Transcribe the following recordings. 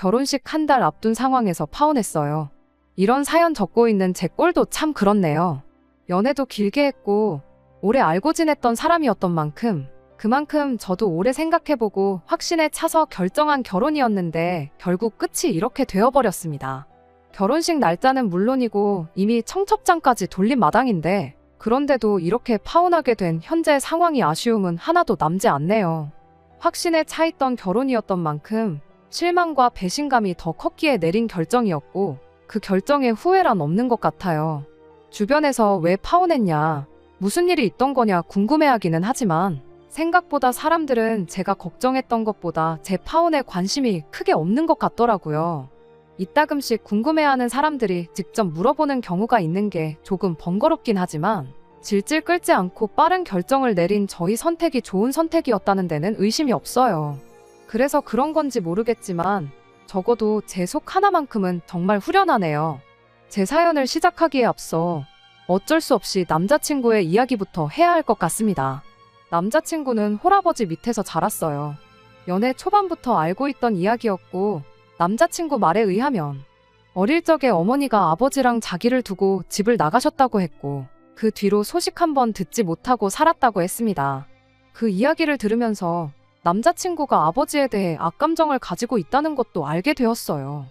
결혼식 한 달 앞둔 상황에서 파혼했어요. 이런 사연 적고 있는 제 꼴도 참 그렇네요. 연애도 길게 했고 오래 알고 지냈던 사람이었던 만큼 그만큼 저도 오래 생각해보고 확신에 차서 결정한 결혼이었는데 결국 끝이 이렇게 되어버렸습니다. 결혼식 날짜는 물론이고 이미 청첩장까지 돌린 마당인데 그런데도 이렇게 파혼하게 된 현재 상황이 아쉬움은 하나도 남지 않네요. 확신에 차있던 결혼이었던 만큼 실망과 배신감이 더 컸기에 내린 결정이었고 그 결정에 후회란 없는 것 같아요. 주변에서 왜 파혼했냐, 무슨 일이 있던 거냐 궁금해하기는 하지만 생각보다 사람들은 제가 걱정했던 것보다 제 파혼에 관심이 크게 없는 것 같더라고요. 이따금씩 궁금해하는 사람들이 직접 물어보는 경우가 있는 게 조금 번거롭긴 하지만 질질 끌지 않고 빠른 결정을 내린 저희 선택이 좋은 선택이었다는 데는 의심이 없어요. 그래서 그런 건지 모르겠지만 적어도 제 속 하나만큼은 정말 후련하네요. 제 사연을 시작하기에 앞서 어쩔 수 없이 남자친구의 이야기부터 해야 할 것 같습니다. 남자친구는 홀아버지 밑에서 자랐어요. 연애 초반부터 알고 있던 이야기였고 남자친구 말에 의하면 어릴 적에 어머니가 아버지랑 자기를 두고 집을 나가셨다고 했고 그 뒤로 소식 한번 듣지 못하고 살았다고 했습니다. 그 이야기를 들으면서 남자친구가 아버지에 대해 악감정을 가지고 있다는 것도 알게 되었어요.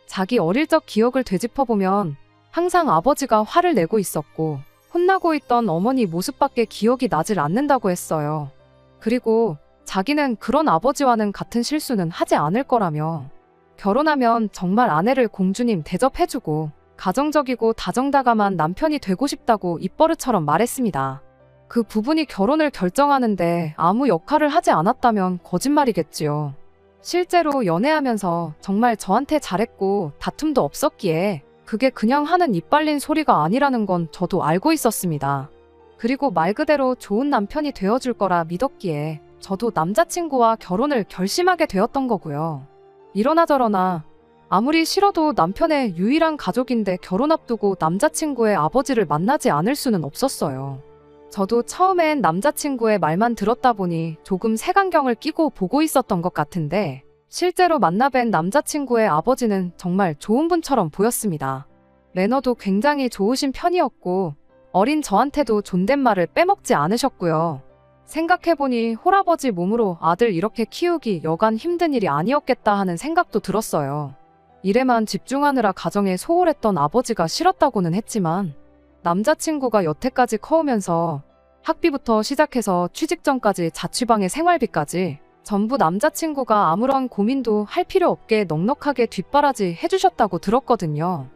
자기 어릴 적 기억을 되짚어보면 항상 아버지가 화를 내고 있었고 혼나고 있던 어머니 모습밖에 기억이 나질 않는다고 했어요. 그리고 자기는 그런 아버지와는 같은 실수는 하지 않을 거라며 결혼하면 정말 아내를 공주님 대접해주고 가정적이고 다정다감한 남편이 되고 싶다고 입버릇처럼 말했습니다. 그 부분이 결혼을 결정하는데 아무 역할을 하지 않았다면 거짓말이겠지요. 실제로 연애하면서 정말 저한테 잘했고 다툼도 없었기에 그게 그냥 하는 입 발린 소리가 아니라는 건 저도 알고 있었습니다. 그리고 말 그대로 좋은 남편이 되어줄 거라 믿었기에 저도 남자친구와 결혼을 결심하게 되었던 거고요. 이러나 저러나 아무리 싫어도 남편의 유일한 가족인데 결혼 앞두고 남자친구의 아버지를 만나지 않을 수는 없었어요. 저도 처음엔 남자친구의 말만 들었다 보니 조금 색안경을 끼고 보고 있었던 것 같은데 실제로 만나뵌 남자친구의 아버지는 정말 좋은 분처럼 보였습니다. 매너도 굉장히 좋으신 편이었고 어린 저한테도 존댓말을 빼먹지 않으셨고요. 생각해보니 홀아버지 몸으로 아들 이렇게 키우기 여간 힘든 일이 아니었겠다 하는 생각도 들었어요. 일에만 집중하느라 가정에 소홀했던 아버지가 싫었다고는 했지만 남자친구가 여태까지 커오면서 학비부터 시작해서 취직 전까지 자취방의 생활비까지 전부 남자친구가 아무런 고민도 할 필요 없게 넉넉하게 뒷바라지 해주셨다고 들었거든요.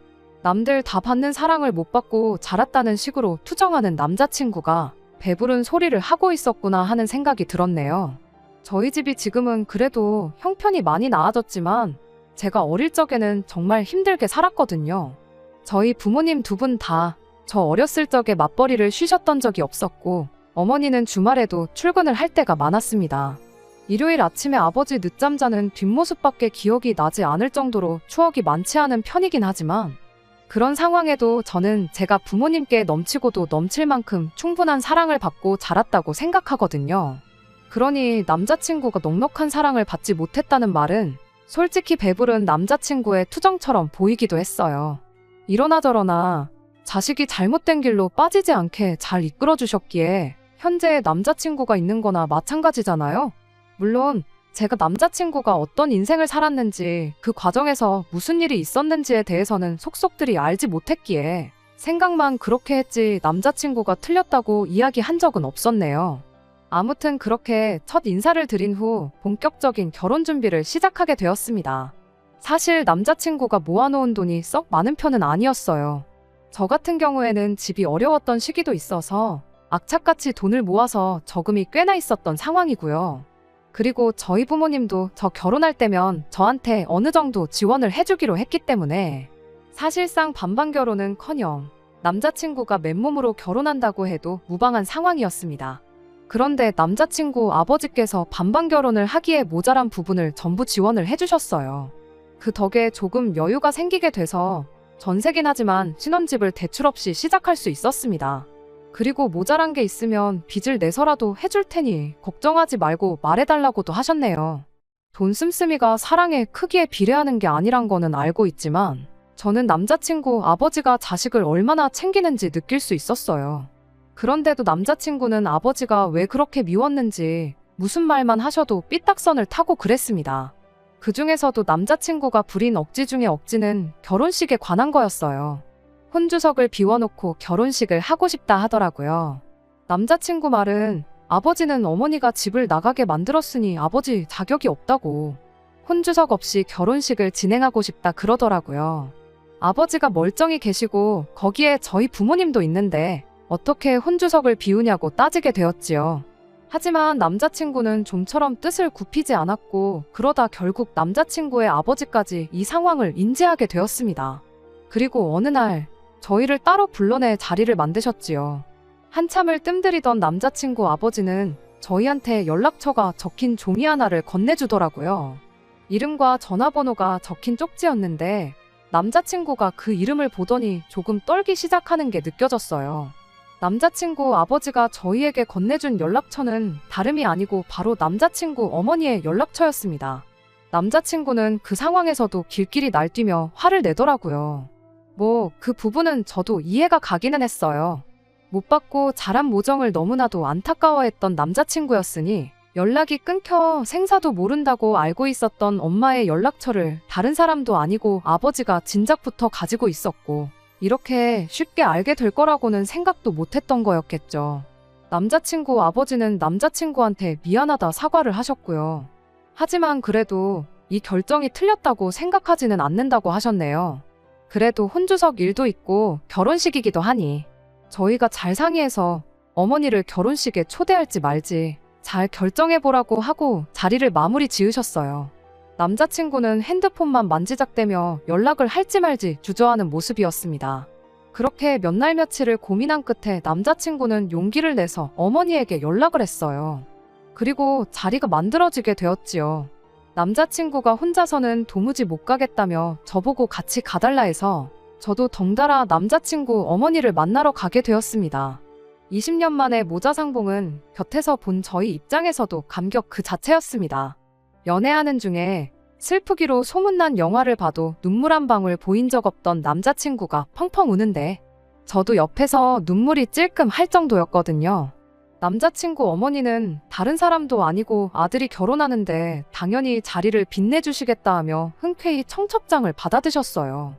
남들 다 받는 사랑을 못 받고 자랐다는 식으로 투정하는 남자친구가 배부른 소리를 하고 있었구나 하는 생각이 들었네요. 저희 집이 지금은 그래도 형편이 많이 나아졌지만 제가 어릴 적에는 정말 힘들게 살았거든요. 저희 부모님 두 분 다 저 어렸을 적에 맞벌이를 쉬셨던 적이 없었고 어머니는 주말에도 출근을 할 때가 많았습니다. 일요일 아침에 아버지 늦잠 자는 뒷모습밖에 기억이 나지 않을 정도로 추억이 많지 않은 편이긴 하지만 그런 상황에도 저는 제가 부모님께 넘치고도 넘칠 만큼 충분한 사랑을 받고 자랐다고 생각하거든요. 그러니 남자친구가 넉넉한 사랑을 받지 못했다는 말은 솔직히 배부른 남자친구의 투정처럼 보이기도 했어요. 이러나 저러나 자식이 잘못된 길로 빠지지 않게 잘 이끌어주셨기에 현재의 남자친구가 있는 거나 마찬가지잖아요. 물론 제가 남자친구가 어떤 인생을 살았는지 그 과정에서 무슨 일이 있었는지에 대해서는 속속들이 알지 못했기에 생각만 그렇게 했지 남자친구가 틀렸다고 이야기한 적은 없었네요. 아무튼 그렇게 첫 인사를 드린 후 본격적인 결혼 준비를 시작하게 되었습니다. 사실 남자친구가 모아놓은 돈이 썩 많은 편은 아니었어요. 저 같은 경우에는 집이 어려웠던 시기도 있어서 악착같이 돈을 모아서 저금이 꽤나 있었던 상황이고요. 그리고 저희 부모님도 저 결혼할 때면 저한테 어느 정도 지원을 해주기로 했기 때문에 사실상 반반 결혼은커녕 남자친구가 맨몸으로 결혼한다고 해도 무방한 상황이었습니다. 그런데 남자친구 아버지께서 반반 결혼을 하기에 모자란 부분을 전부 지원을 해주셨어요. 그 덕에 조금 여유가 생기게 돼서 전세긴 하지만 신혼집을 대출 없이 시작할 수 있었습니다. 그리고 모자란 게 있으면 빚을 내서라도 해줄 테니 걱정하지 말고 말해달라고도 하셨네요. 돈 씀씀이가 사랑의 크기에 비례하는 게 아니란 거는 알고 있지만 저는 남자친구 아버지가 자식을 얼마나 챙기는지 느낄 수 있었어요. 그런데도 남자친구는 아버지가 왜 그렇게 미웠는지 무슨 말만 하셔도 삐딱선을 타고 그랬습니다. 그 중에서도 남자친구가 부린 억지 중에 억지는 결혼식에 관한 거였어요. 혼주석을 비워놓고 결혼식을 하고 싶다 하더라고요. 남자친구 말은 아버지는 어머니가 집을 나가게 만들었으니 아버지 자격이 없다고 혼주석 없이 결혼식을 진행하고 싶다 그러더라고요. 아버지가 멀쩡히 계시고 거기에 저희 부모님도 있는데 어떻게 혼주석을 비우냐고 따지게 되었지요. 하지만 남자친구는 좀처럼 뜻을 굽히지 않았고 그러다 결국 남자친구의 아버지까지 이 상황을 인지하게 되었습니다. 그리고 어느 날 저희를 따로 불러내 자리를 만드셨지요. 한참을 뜸들이던 남자친구 아버지는 저희한테 연락처가 적힌 종이 하나를 건네주더라고요. 이름과 전화번호가 적힌 쪽지였는데 남자친구가 그 이름을 보더니 조금 떨기 시작하는 게 느껴졌어요. 남자친구 아버지가 저희에게 건네준 연락처는 다름이 아니고 바로 남자친구 어머니의 연락처였습니다. 남자친구는 그 상황에서도 길길이 날뛰며 화를 내더라고요. 그 부분은 저도 이해가 가기는 했어요. 못 받고 자란 모정을 너무나도 안타까워했던 남자친구였으니 연락이 끊겨 생사도 모른다고 알고 있었던 엄마의 연락처를 다른 사람도 아니고 아버지가 진작부터 가지고 있었고 이렇게 쉽게 알게 될 거라고는 생각도 못했던 거였겠죠. 남자친구 아버지는 남자친구한테 미안하다 사과를 하셨고요. 하지만 그래도 이 결정이 틀렸다고 생각하지는 않는다고 하셨네요. 그래도 혼주석 일도 있고 결혼식이기도 하니 저희가 잘 상의해서 어머니를 결혼식에 초대할지 말지 잘 결정해보라고 하고 자리를 마무리 지으셨어요. 남자친구는 핸드폰만 만지작대며 연락을 할지 말지 주저하는 모습이었습니다. 그렇게 몇 날 며칠을 고민한 끝에 남자친구는 용기를 내서 어머니에게 연락을 했어요. 그리고 자리가 만들어지게 되었지요. 남자친구가 혼자서는 도무지 못 가겠다며 저보고 같이 가달라 해서 저도 덩달아 남자친구 어머니를 만나러 가게 되었습니다. 20년 만에 모자상봉은 곁에서 본 저희 입장에서도 감격 그 자체였습니다. 연애하는 중에 슬프기로 소문난 영화를 봐도 눈물 한 방울 보인 적 없던 남자친구가 펑펑 우는데 저도 옆에서 눈물이 찔끔 할 정도였거든요. 남자친구 어머니는 다른 사람도 아니고 아들이 결혼하는데 당연히 자리를 빛내주시겠다 하며 흔쾌히 청첩장을 받아드셨어요.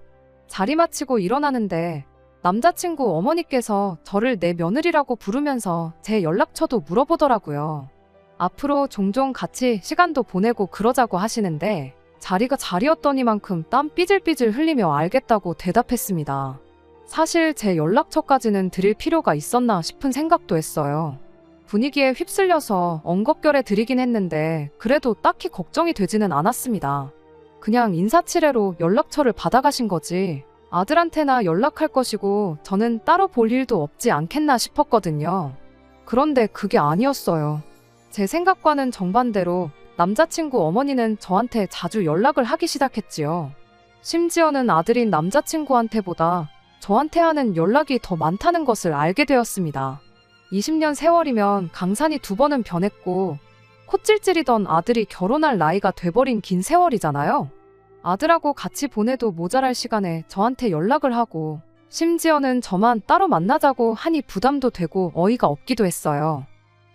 자리 마치고 일어나는데 남자친구 어머니께서 저를 내 며느리라고 부르면서 제 연락처도 물어보더라고요. 앞으로 종종 같이 시간도 보내고 그러자고 하시는데 자리가 자리였더니만큼 땀 삐질삐질 흘리며 알겠다고 대답했습니다. 사실 제 연락처까지는 드릴 필요가 있었나 싶은 생각도 했어요. 분위기에 휩쓸려서 엉겁결에 드리긴 했는데 그래도 딱히 걱정이 되지는 않았습니다. 그냥 인사치레로 연락처를 받아가신 거지 아들한테나 연락할 것이고 저는 따로 볼 일도 없지 않겠나 싶었거든요. 그런데 그게 아니었어요. 제 생각과는 정반대로 남자친구 어머니는 저한테 자주 연락을 하기 시작했지요. 심지어는 아들인 남자친구한테보다 저한테 하는 연락이 더 많다는 것을 알게 되었습니다. 20년 세월이면 강산이 2번은 변했고 콧질질이던 아들이 결혼할 나이가 돼버린 긴 세월이잖아요. 아들하고 같이 보내도 모자랄 시간에 저한테 연락을 하고 심지어는 저만 따로 만나자고 하니 부담도 되고 어이가 없기도 했어요.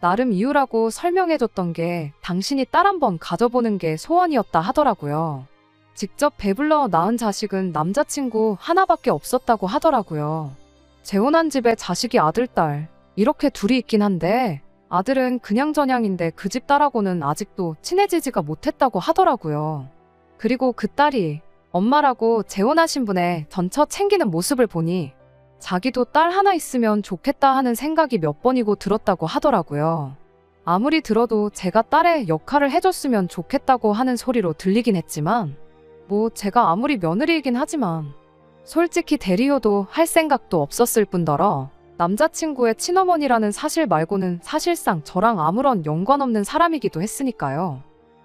나름 이유라고 설명해줬던 게 당신이 딸 한번 가져보는 게 소원이었다 하더라고요. 직접 배불러 낳은 자식은 남자친구 하나밖에 없었다고 하더라고요. 재혼한 집에 자식이 아들, 딸 이렇게 둘이 있긴 한데 아들은 그냥저냥인데 그 집 딸하고는 아직도 친해지지가 못했다고 하더라고요. 그리고 그 딸이 엄마라고 재혼하신 분의 전처 챙기는 모습을 보니 자기도 딸 하나 있으면 좋겠다 하는 생각이 몇 번이고 들었다고 하더라고요. 아무리 들어도 제가 딸의 역할을 해줬으면 좋겠다고 하는 소리로 들리긴 했지만 제가 아무리 며느리이긴 하지만 솔직히 대리효도 할 생각도 없었을 뿐더러 남자친구의 친어머니라는 사실 말고는 사실상 저랑 아무런 연관없는 사람이기도 했으니까요.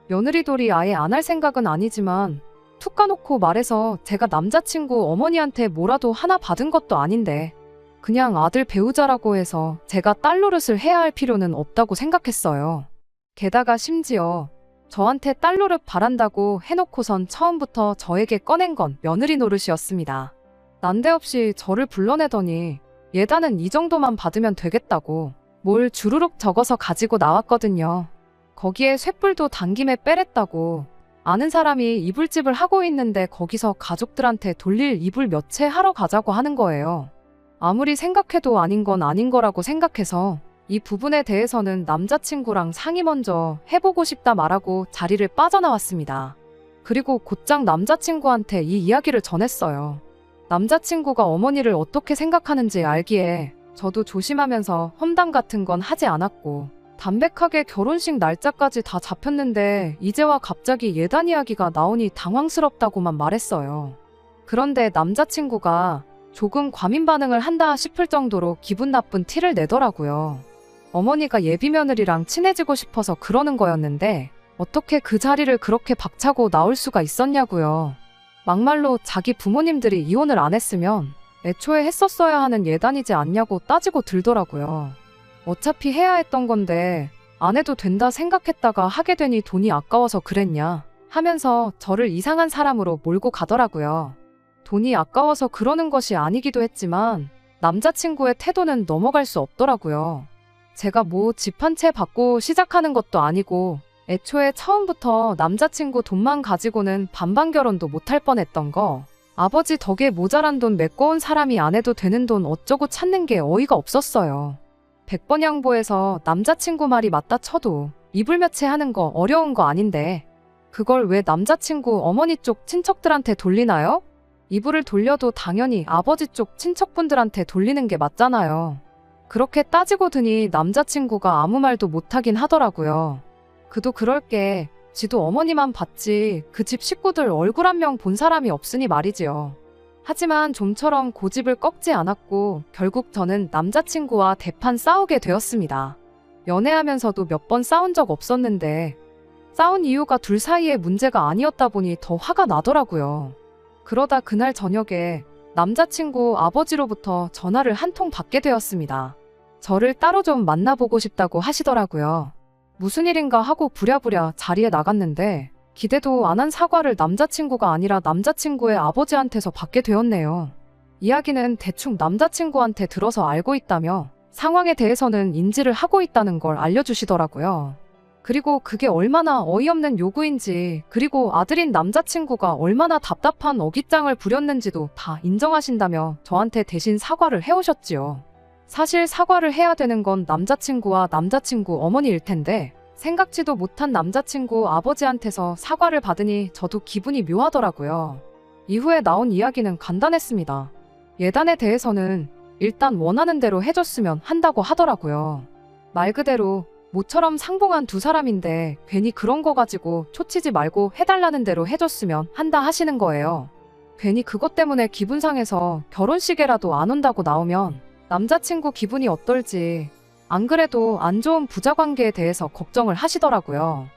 며느리돌이 아예 안 할 생각은 아니지만 툭 까놓고 말해서 제가 남자친구 어머니한테 뭐라도 하나 받은 것도 아닌데 그냥 아들 배우자라고 해서 제가 딸 노릇을 해야 할 필요는 없다고 생각했어요. 게다가 심지어 저한테 딸 노릇 바란다고 해놓고선 처음부터 저에게 꺼낸 건 며느리 노릇이었습니다. 난데없이 저를 불러내더니 예단은 이 정도만 받으면 되겠다고 뭘 주르륵 적어서 가지고 나왔거든요. 거기에 쇳불도 당김에 빼랬다고. 아는 사람이 이불집을 하고 있는데 거기서 가족들한테 돌릴 이불 몇 채 하러 가자고 하는 거예요. 아무리 생각해도 아닌 건 아닌 거라고 생각해서 이 부분에 대해서는 남자친구랑 상의 먼저 해보고 싶다 말하고 자리를 빠져나왔습니다. 그리고 곧장 남자친구한테 이 이야기를 전했어요. 남자친구가 어머니를 어떻게 생각하는지 알기에 저도 조심하면서 험담 같은 건 하지 않았고 담백하게 결혼식 날짜까지 다 잡혔는데 이제와 갑자기 예단 이야기가 나오니 당황스럽다고만 말했어요. 그런데 남자친구가 조금 과민 반응을 한다 싶을 정도로 기분 나쁜 티를 내더라고요. 어머니가 예비 며느리랑 친해지고 싶어서 그러는 거였는데 어떻게 그 자리를 그렇게 박차고 나올 수가 있었냐고요. 막말로 자기 부모님들이 이혼을 안 했으면 애초에 했었어야 하는 예단이지 않냐고 따지고 들더라고요. 어차피 해야 했던 건데 안 해도 된다 생각했다가 하게 되니 돈이 아까워서 그랬냐 하면서 저를 이상한 사람으로 몰고 가더라고요. 돈이 아까워서 그러는 것이 아니기도 했지만 남자친구의 태도는 넘어갈 수 없더라고요. 제가 뭐 집 한 채 받고 시작하는 것도 아니고 애초에 처음부터 남자친구 돈만 가지고는 반반 결혼도 못할 뻔했던 거. 아버지 덕에 모자란 돈 메꿔온 사람이 안 해도 되는 돈 어쩌고 찾는 게 어이가 없었어요. 100번 양보해서 남자친구 말이 맞다 쳐도 이불 몇 채 하는 거 어려운 거 아닌데 그걸 왜 남자친구 어머니 쪽 친척들한테 돌리나요? 이불을 돌려도 당연히 아버지 쪽 친척분들한테 돌리는 게 맞잖아요. 그렇게 따지고 드니 남자친구가 아무 말도 못하긴 하더라고요. 그도 그럴 게 지도 어머니만 봤지 그 집 식구들 얼굴 한 명 본 사람이 없으니 말이지요. 하지만 좀처럼 고집을 꺾지 않았고 결국 저는 남자친구와 대판 싸우게 되었습니다. 연애하면서도 몇 번 싸운 적 없었는데 싸운 이유가 둘 사이의 문제가 아니었다 보니 더 화가 나더라고요. 그러다 그날 저녁에 남자친구 아버지로부터 전화를 한 통 받게 되었습니다. 저를 따로 좀 만나보고 싶다고 하시더라고요. 무슨 일인가 하고 부랴부랴 자리에 나갔는데 기대도 안 한 사과를 남자친구가 아니라 남자친구의 아버지한테서 받게 되었네요. 이야기는 대충 남자친구한테 들어서 알고 있다며 상황에 대해서는 인지를 하고 있다는 걸 알려주시더라고요. 그리고 그게 얼마나 어이없는 요구인지 그리고 아들인 남자친구가 얼마나 답답한 어깃장을 부렸는지도 다 인정하신다며 저한테 대신 사과를 해오셨지요. 사실 사과를 해야 되는 건 남자친구와 남자친구 어머니일 텐데 생각지도 못한 남자친구 아버지한테서 사과를 받으니 저도 기분이 묘하더라고요. 이후에 나온 이야기는 간단했습니다. 예단에 대해서는 일단 원하는 대로 해줬으면 한다고 하더라고요. 말 그대로 모처럼 상봉한 두 사람인데 괜히 그런 거 가지고 초치지 말고 해달라는 대로 해줬으면 한다 하시는 거예요. 괜히 그것 때문에 기분 상해서 결혼식에라도 안 온다고 나오면 남자친구 기분이 어떨지 안 그래도 안 좋은 부자관계에 대해서 걱정을 하시더라고요.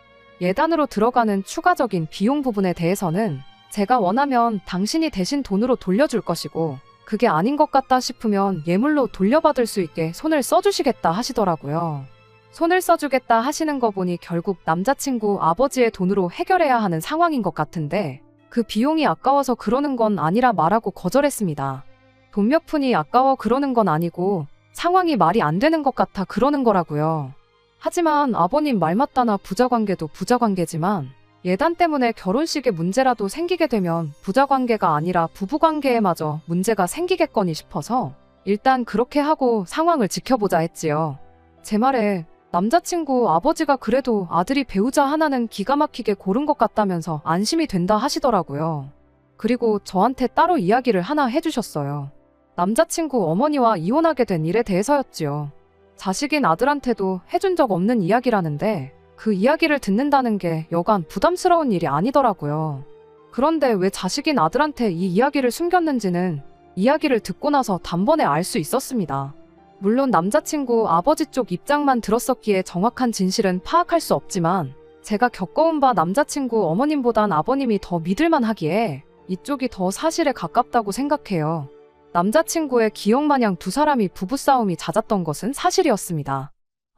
예단으로 들어가는 추가적인 비용 부분에 대해서는 제가 원하면 당신이 대신 돈으로 돌려줄 것이고 그게 아닌 것 같다 싶으면 예물로 돌려받을 수 있게 손을 써주시겠다 하시더라고요. 손을 써주겠다 하시는 거 보니 결국 남자친구 아버지의 돈으로 해결해야 하는 상황인 것 같은데 그 비용이 아까워서 그러는 건 아니라 말하고 거절했습니다. 돈 몇 푼이 아까워 그러는 건 아니고 상황이 말이 안 되는 것 같아 그러는 거라고요. 하지만 아버님 말 맞다나 부자관계도 부자관계지만 예단 때문에 결혼식에 문제라도 생기게 되면 부자관계가 아니라 부부관계에마저 문제가 생기겠거니 싶어서 일단 그렇게 하고 상황을 지켜보자 했지요. 제 말에 남자친구 아버지가 그래도 아들이 배우자 하나는 기가 막히게 고른 것 같다면서 안심이 된다 하시더라고요. 그리고 저한테 따로 이야기를 하나 해주셨어요. 남자친구 어머니와 이혼하게 된 일에 대해서였지요. 자식인 아들한테도 해준 적 없는 이야기라는데 그 이야기를 듣는다는 게 여간 부담스러운 일이 아니더라고요. 그런데 왜 자식인 아들한테 이 이야기를 숨겼는지는 이야기를 듣고 나서 단번에 알 수 있었습니다. 물론 남자친구 아버지 쪽 입장만 들었었기에 정확한 진실은 파악할 수 없지만 제가 겪어온 바 남자친구 어머님보단 아버님이 더 믿을만 하기에 이쪽이 더 사실에 가깝다고 생각해요. 남자친구의 기억마냥 두 사람이 부부싸움이 잦았던 것은 사실이었습니다.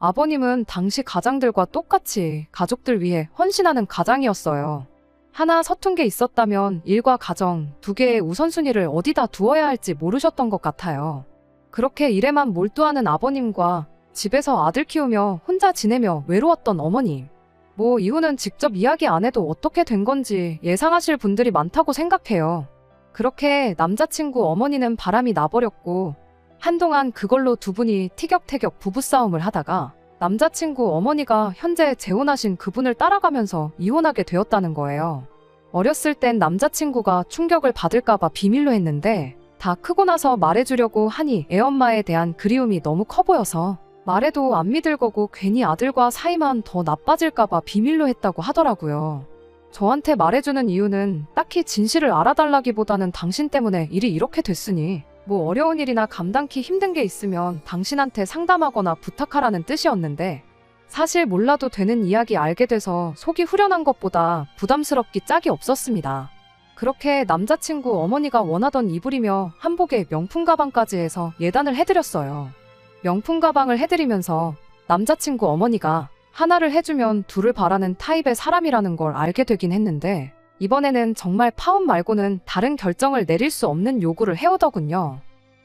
아버님은 당시 가장들과 똑같이 가족들 위해 헌신하는 가장이었어요. 하나 서툰 게 있었다면 일과 가정 두 개의 우선순위를 어디다 두어야 할지 모르셨던 것 같아요. 그렇게 일에만 몰두하는 아버님과 집에서 아들 키우며 혼자 지내며 외로웠던 어머님. 뭐 이유는 직접 이야기 안 해도 어떻게 된 건지 예상하실 분들이 많다고 생각해요. 그렇게 남자친구 어머니는 바람이 나버렸고 한동안 그걸로 두 분이 티격태격 부부싸움을 하다가 남자친구 어머니가 현재 재혼하신 그분을 따라가면서 이혼하게 되었다는 거예요. 어렸을 땐 남자친구가 충격을 받을까봐 비밀로 했는데 다 크고 나서 말해주려고 하니 애엄마에 대한 그리움이 너무 커 보여서 말해도 안 믿을 거고 괜히 아들과 사이만 더 나빠질까봐 비밀로 했다고 하더라고요. 저한테 말해주는 이유는 딱히 진실을 알아달라기보다는 당신 때문에 일이 이렇게 됐으니 뭐 어려운 일이나 감당키 힘든 게 있으면 당신한테 상담하거나 부탁하라는 뜻이었는데 사실 몰라도 되는 이야기 알게 돼서 속이 후련한 것보다 부담스럽기 짝이 없었습니다. 그렇게 남자친구 어머니가 원하던 이불이며 한복에 명품 가방까지 해서 예단을 해드렸어요. 명품 가방을 해드리면서 남자친구 어머니가 하나를 해주면 둘을 바라는 타입의 사람이라는 걸 알게 되긴 했는데 이번에는 정말 파혼 말고는 다른 결정을 내릴 수 없는 요구를 해오더군요.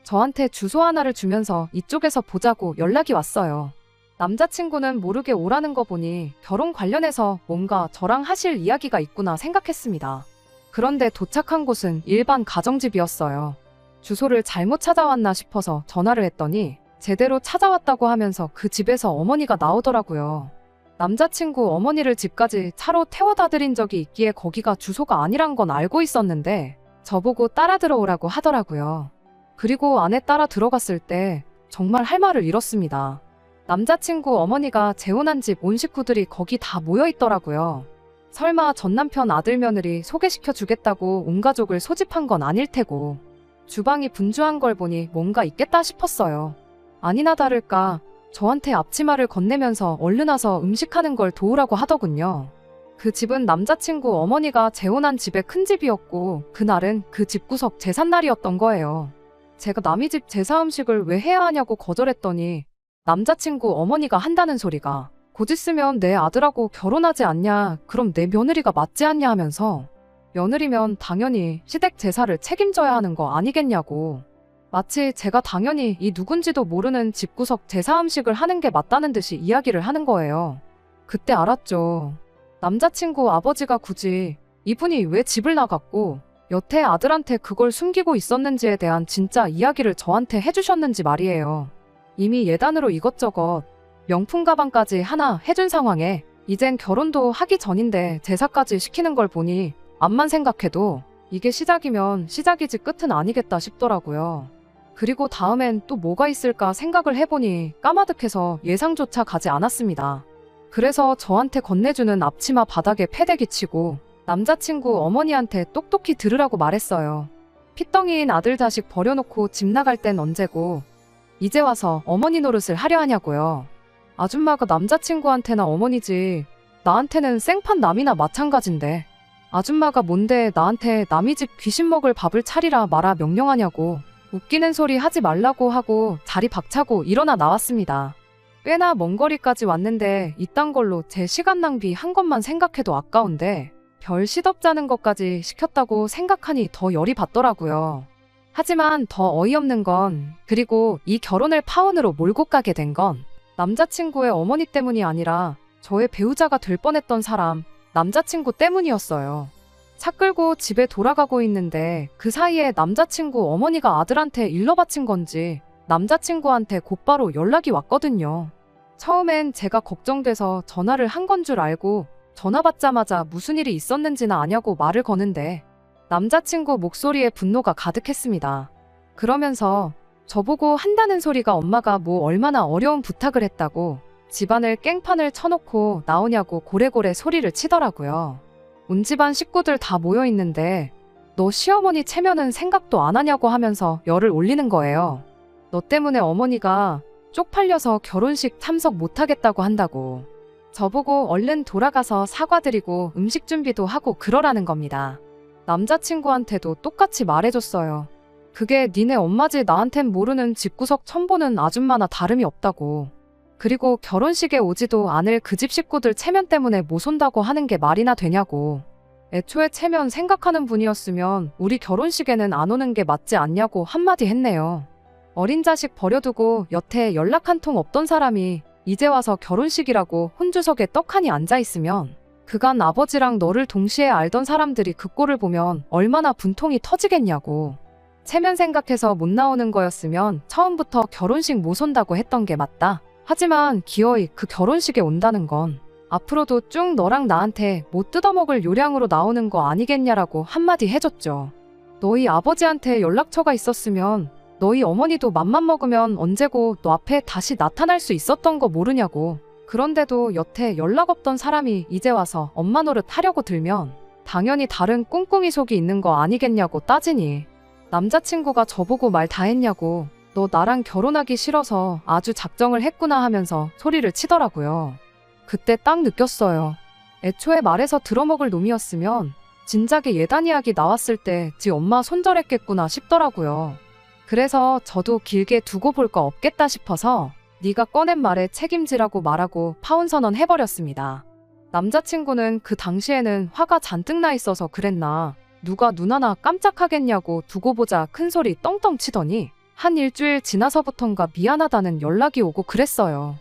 저한테 주소 하나를 주면서 이쪽에서 보자고 연락이 왔어요. 남자친구는 모르게 오라는 거 보니 결혼 관련해서 뭔가 저랑 하실 이야기가 있구나 생각했습니다. 그런데 도착한 곳은 일반 가정집이었어요. 주소를 잘못 찾아왔나 싶어서 전화를 했더니 제대로 찾아왔다고 하면서 그 집에서 어머니가 나오더라고요. 남자친구 어머니를 집까지 차로 태워다 드린 적이 있기에 거기가 주소가 아니란 건 알고 있었는데 저보고 따라 들어오라고 하더라고요. 그리고 안에 따라 들어갔을 때 정말 할 말을 잃었습니다. 남자친구 어머니가 재혼한 집 온 식구들이 거기 다 모여 있더라고요. 설마 전남편 아들 며느리 소개시켜 주겠다고 온 가족을 소집한 건 아닐 테고 주방이 분주한 걸 보니 뭔가 있겠다 싶었어요. 아니나 다를까 저한테 앞치마를 건네면서 얼른 와서 음식하는 걸 도우라고 하더군요. 그 집은 남자친구 어머니가 재혼한 집의 큰 집이었고 그날은 그 집구석 제삿날이었던 거예요. 제가 남의 집 제사 음식을 왜 해야 하냐고 거절했더니 남자친구 어머니가 한다는 소리가 곧 있으면 내 아들하고 결혼하지 않냐, 그럼 내 며느리가 맞지 않냐 하면서 며느리면 당연히 시댁 제사를 책임져야 하는 거 아니겠냐고 마치 제가 당연히 이 누군지도 모르는 집구석 제사 음식을 하는 게 맞다는 듯이 이야기를 하는 거예요. 그때 알았죠. 남자친구 아버지가 굳이 이분이 왜 집을 나갔고 여태 아들한테 그걸 숨기고 있었는지에 대한 진짜 이야기를 저한테 해주셨는지 말이에요. 이미 예단으로 이것저것 명품 가방까지 하나 해준 상황에 이젠 결혼도 하기 전인데 제사까지 시키는 걸 보니 암만 생각해도 이게 시작이면 시작이지 끝은 아니겠다 싶더라고요. 그리고 다음엔 또 뭐가 있을까 생각을 해보니 까마득해서 예상조차 가지 않았습니다. 그래서 저한테 건네주는 앞치마 바닥에 패대기 치고 남자친구 어머니한테 똑똑히 들으라고 말했어요. 핏덩이인 아들 자식 버려놓고 집 나갈 땐 언제고 이제 와서 어머니 노릇을 하려 하냐고요. 아줌마가 남자친구한테나 어머니지 나한테는 생판 남이나 마찬가지인데 아줌마가 뭔데 나한테 남의 집 귀신 먹을 밥을 차리라 마라 명령하냐고 웃기는 소리 하지 말라고 하고 자리 박차고 일어나 나왔습니다. 꽤나 먼 거리까지 왔는데 이딴 걸로 제 시간 낭비 한 것만 생각해도 아까운데 별 시덥잖은 것까지 시켰다고 생각하니 더 열이 받더라고요. 하지만 더 어이없는 건 그리고 이 결혼을 파혼으로 몰고 가게 된 건 남자친구의 어머니 때문이 아니라 저의 배우자가 될 뻔했던 사람 남자친구 때문이었어요. 차 끌고 집에 돌아가고 있는데 그 사이에 남자친구 어머니가 아들한테 일러 바친 건지 남자친구한테 곧바로 연락이 왔거든요. 처음엔 제가 걱정돼서 전화를 한 건 줄 알고 전화 받자마자 무슨 일이 있었는지나 아냐고 말을 거는데 남자친구 목소리에 분노가 가득했습니다. 그러면서 저보고 한다는 소리가 엄마가 뭐 얼마나 어려운 부탁을 했다고 집안을 깽판을 쳐놓고 나오냐고 고래고래 소리를 치더라고요. 온 집안 식구들 다 모여있는데 너 시어머니 체면은 생각도 안 하냐고 하면서 열을 올리는 거예요. 너 때문에 어머니가 쪽팔려서 결혼식 참석 못하겠다고 한다고. 저보고 얼른 돌아가서 사과드리고 음식 준비도 하고 그러라는 겁니다. 남자친구한테도 똑같이 말해줬어요. 그게 니네 엄마지 나한텐 모르는 집구석 첨보는 아줌마나 다름이 없다고. 그리고 결혼식에 오지도 않을 그 집 식구들 체면 때문에 못 온다고 하는 게 말이나 되냐고. 애초에 체면 생각하는 분이었으면 우리 결혼식에는 안 오는 게 맞지 않냐고 한마디 했네요. 어린 자식 버려두고 여태 연락 한 통 없던 사람이 이제 와서 결혼식이라고 혼주석에 떡하니 앉아있으면 그간 아버지랑 너를 동시에 알던 사람들이 그 꼴을 보면 얼마나 분통이 터지겠냐고. 체면 생각해서 못 나오는 거였으면 처음부터 결혼식 못 온다고 했던 게 맞다. 하지만 기어이 그 결혼식에 온다는 건 앞으로도 쭉 너랑 나한테 못 뜯어먹을 요량으로 나오는 거 아니겠냐라고 한마디 해줬죠. 너희 아버지한테 연락처가 있었으면 너희 어머니도 맘만 먹으면 언제고 너 앞에 다시 나타날 수 있었던 거 모르냐고. 그런데도 여태 연락 없던 사람이 이제 와서 엄마 노릇 하려고 들면 당연히 다른 꿍꿍이 속이 있는 거 아니겠냐고 따지니 남자친구가 저보고 말 다 했냐고 너 나랑 결혼하기 싫어서 아주 작정을 했구나 하면서 소리를 치더라고요. 그때 딱 느꼈어요. 애초에 말해서 들어먹을 놈이었으면 진작에 예단 이야기 나왔을 때 지 엄마 손절했겠구나 싶더라고요. 그래서 저도 길게 두고 볼 거 없겠다 싶어서 네가 꺼낸 말에 책임지라고 말하고 파혼 선언 해버렸습니다. 남자친구는 그 당시에는 화가 잔뜩 나 있어서 그랬나 누가 눈 하나 깜짝하겠냐고 두고 보자 큰 소리 떵떵 치더니 한 일주일 지나서부턴가 미안하다는 연락이 오고 그랬어요.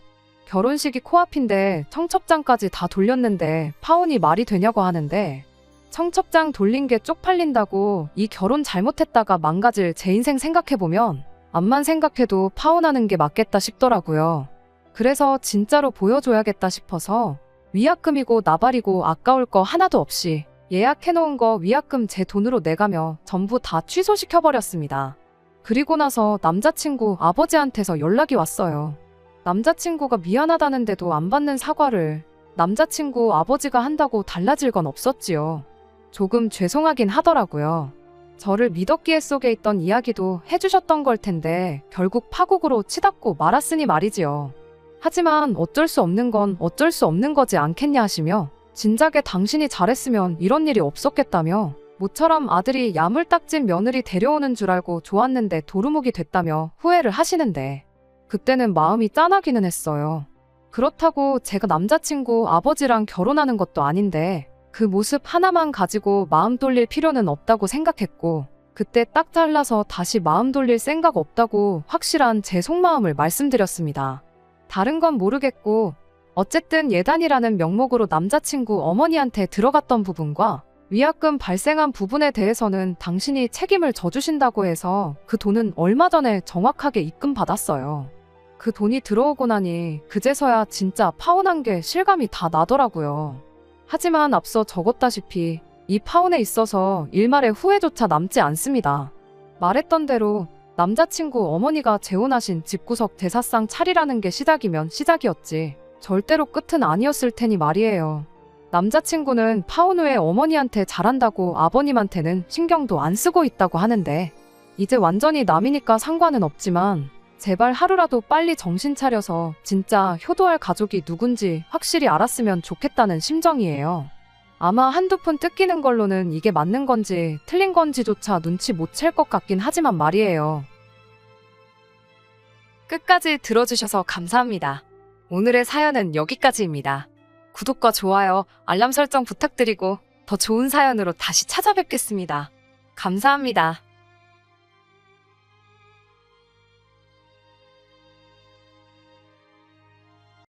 결혼식이 코앞인데 청첩장까지 다 돌렸는데 파혼이 말이 되냐고 하는데 청첩장 돌린 게 쪽팔린다고 이 결혼 잘못했다가 망가질 제 인생 생각해보면 암만 생각해도 파혼하는 게 맞겠다 싶더라고요. 그래서 진짜로 보여줘야겠다 싶어서 위약금이고 나발이고 아까울 거 하나도 없이 예약해놓은 거 위약금 제 돈으로 내가며 전부 다 취소시켜버렸습니다. 그리고 나서 남자친구 아버지한테서 연락이 왔어요. 남자친구가 미안하다는데도 안 받는 사과를 남자친구 아버지가 한다고 달라질 건 없었지요. 조금 죄송하긴 하더라고요. 저를 미덕기에 속에 있던 이야기도 해주셨던 걸 텐데 결국 파국으로 치닫고 말았으니 말이지요. 하지만 어쩔 수 없는 건 어쩔 수 없는 거지 않겠냐 하시며 진작에 당신이 잘했으면 이런 일이 없었겠다며 모처럼 아들이 야물딱진 며느리 데려오는 줄 알고 좋았는데 도루묵이 됐다며 후회를 하시는데 그때는 마음이 짠하기는 했어요. 그렇다고 제가 남자친구 아버지랑 결혼하는 것도 아닌데 그 모습 하나만 가지고 마음 돌릴 필요는 없다고 생각했고 그때 딱 잘라서 다시 마음 돌릴 생각 없다고 확실한 제 속마음을 말씀드렸습니다. 다른 건 모르겠고 어쨌든 예단이라는 명목으로 남자친구 어머니한테 들어갔던 부분과 위약금 발생한 부분에 대해서는 당신이 책임을 져주신다고 해서 그 돈은 얼마 전에 정확하게 입금받았어요. 그 돈이 들어오고 나니 그제서야 진짜 파혼한 게 실감이 다 나더라고요. 하지만 앞서 적었다시피 이 파혼에 있어서 일말의 후회조차 남지 않습니다. 말했던 대로 남자친구 어머니가 재혼하신 집구석 대사상 차리라는 게 시작이면 시작이었지 절대로 끝은 아니었을 테니 말이에요. 남자친구는 파혼 후에 어머니한테 잘한다고 아버님한테는 신경도 안 쓰고 있다고 하는데 이제 완전히 남이니까 상관은 없지만 제발 하루라도 빨리 정신 차려서 진짜 효도할 가족이 누군지 확실히 알았으면 좋겠다는 심정이에요. 아마 한두 푼 뜯기는 걸로는 이게 맞는 건지 틀린 건지조차 눈치 못 챌 것 같긴 하지만 말이에요. 끝까지 들어주셔서 감사합니다. 오늘의 사연은 여기까지입니다. 구독과 좋아요, 알람 설정 부탁드리고 더 좋은 사연으로 다시 찾아뵙겠습니다. 감사합니다.